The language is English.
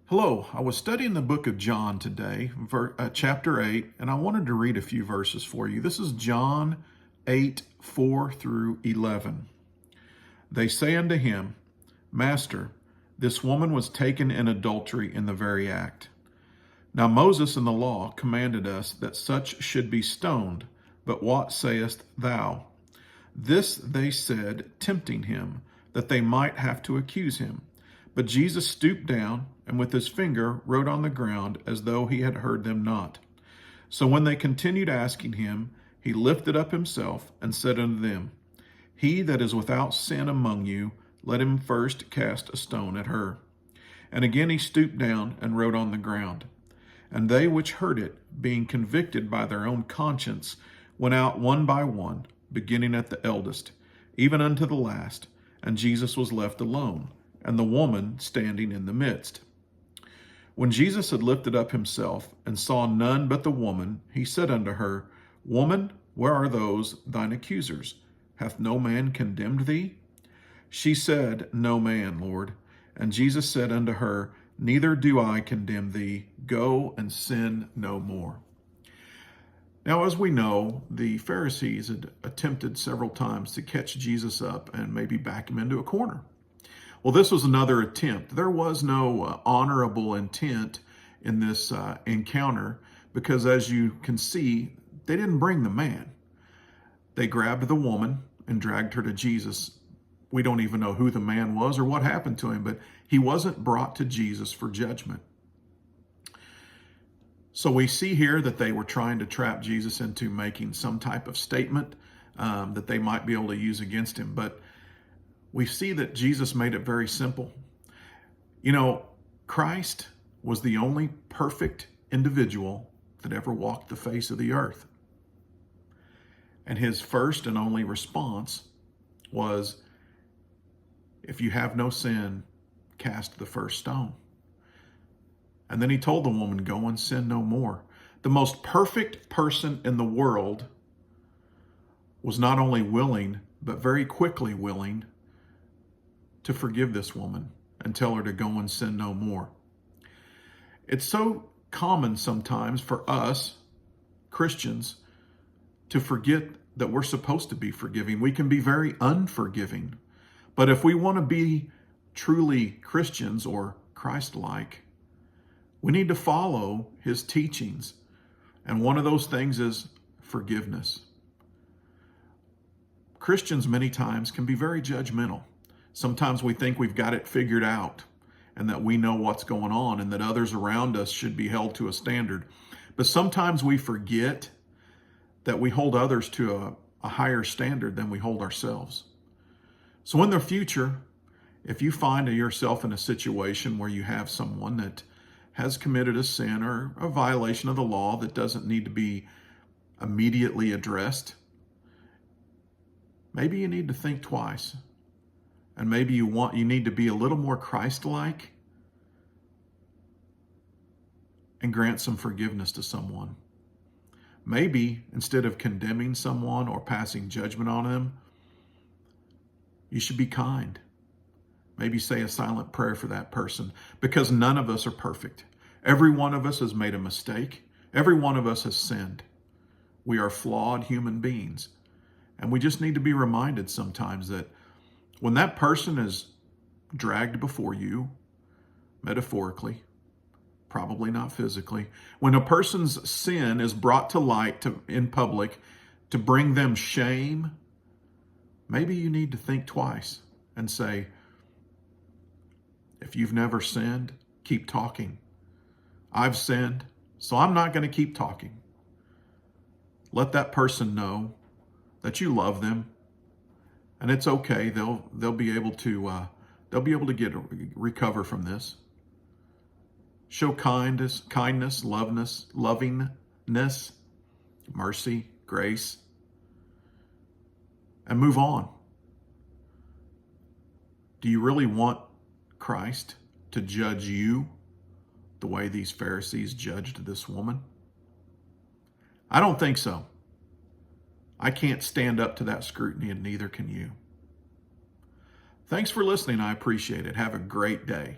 Hello, I was studying the book of John today, chapter 8, and I wanted to read a few verses for you. This is John 8, 4 through 11. They say unto him, Master, this woman was taken in adultery in the very act. Now Moses in the law commanded us that such should be stoned, but what sayest thou? This they said, tempting him, that they might have to accuse him. But Jesus stooped down, and with his finger wrote on the ground, as though he had heard them not. So when they continued asking him, he lifted up himself, and said unto them, He that is without sin among you, let him first cast a stone at her. And again he stooped down, and wrote on the ground. And they which heard it, being convicted by their own conscience, went out one by one, beginning at the eldest, even unto the last, and Jesus was left alone, and the woman standing in the midst. When Jesus had lifted up himself, and saw none but the woman, he said unto her, Woman, where are those thine accusers? Hath no man condemned thee? She said, No man, Lord. And Jesus said unto her, Neither do I condemn thee. Go and sin no more. Now, as we know, the Pharisees had attempted several times to catch Jesus up and maybe back him into a corner. Well, this was another attempt. There was no honorable intent in this encounter because, as you can see, they didn't bring the man. They grabbed the woman and dragged her to Jesus. We don't even know who the man was or what happened to him, but he wasn't brought to Jesus for judgment. So we see here that they were trying to trap Jesus into making some type of statement that they might be able to use against him. But we see that Jesus made it very simple. You know, Christ was the only perfect individual that ever walked the face of the earth. And his first and only response was, if you have no sin, cast the first stone. And then he told the woman, go and sin no more. The most perfect person in the world was not only willing, but very quickly willing to forgive this woman and tell her to go and sin no more. It's so common sometimes for us, Christians, to forget that we're supposed to be forgiving. We can be very unforgiving. But if we want to be truly Christians or Christ-like, we need to follow his teachings. And one of those things is forgiveness. Christians many times can be very judgmental. Sometimes we think we've got it figured out and that we know what's going on and that others around us should be held to a standard. But sometimes we forget that we hold others to a higher standard than we hold ourselves. So in the future, if you find yourself in a situation where you have someone that has committed a sin or a violation of the law that doesn't need to be immediately addressed, maybe you need to think twice. And maybe you need to be a little more Christ-like and grant some forgiveness to someone. Maybe instead of condemning someone or passing judgment on them, you should be kind. Maybe say a silent prayer for that person, because none of us are perfect. Every one of us has made a mistake. Every one of us has sinned. We are flawed human beings. And we just need to be reminded sometimes that when that person is dragged before you, metaphorically, probably not physically, when a person's sin is brought to light in public to bring them shame, maybe you need to think twice and say, if you've never sinned, keep talking. I've sinned, so I'm not going to keep talking. Let that person know that you love them, and it's okay. They'll be able to recover from this. Show kindness, lovingness, mercy, grace, and move on. Do you really want Christ to judge you the way these Pharisees judged this woman? I don't think so. I can't stand up to that scrutiny, and neither can you. Thanks for listening. I appreciate it. Have a great day.